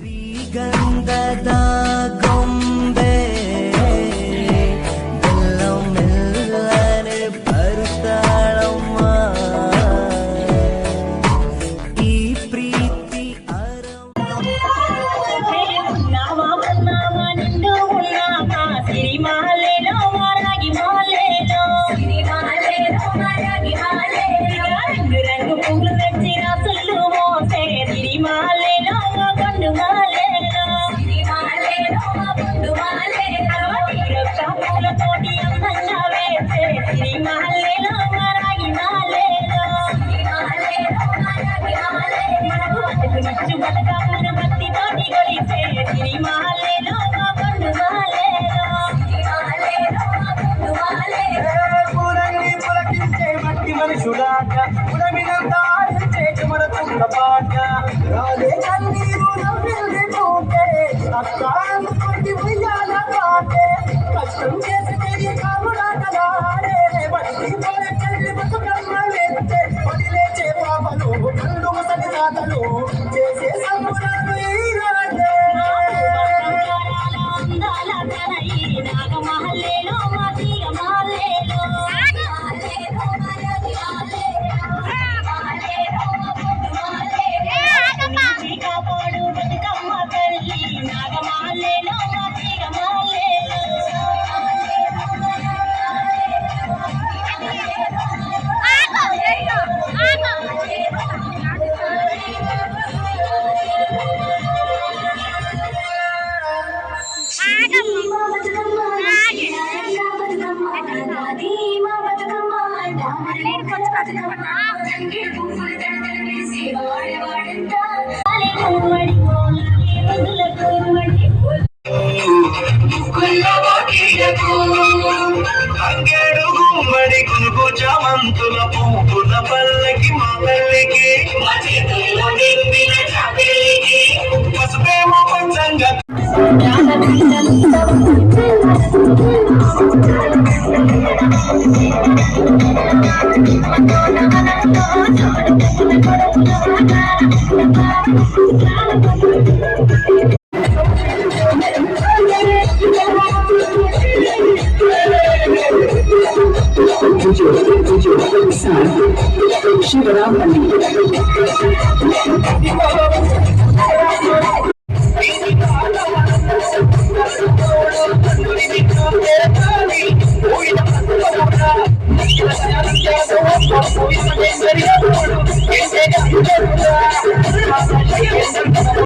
ಶ್ರೀಗಂಧದ ಗೊಂಬೆ ಮೆಲ್ಲನೆ ಬರುತ್ತಾಳಮ್ಮ ಈ ಪ್ರೀತಿ రంగు పూలు తెచ్చి రాసులు మోసే సిరిమాలేలో పూలతోటి అందంగా వేసే సిరిమాలేలో మరాగి మాలేలో మనకు నచ్చు బతకాల భక్తితోటి గొలిసే సిరిమాలేలో పండు మాలేలో పులకించే మట్టి మనుషులాట పుడమినంత ఆడించే చెమరతున్న పాట రాలే కన్నీరు నవ్వింది పోతే అక్కాను కొట్టి ఉయ్యాల పాటే కష్టం చేసి తిరిగి కాముడాటలాడే బట్టి పోయి బతుకమ్మ వెళ్తే వదిలేచే పాపలు కళ్ళు ముసలి తాతలు చేసే సంబురాలు ఈనాడే అందాల కనయి నాగమహల్లేలో మాదిగ మాలేలో కాపాడు బతుకమ్మ తల్లి నాగమహల్లేలో మాదిగ మాలేలో అంగేడు గుమ్మడి గునుగు చామంతుల పువ్వుల పల్లకి మా తల్లికి పసుపేమో పంచంగా Shivaram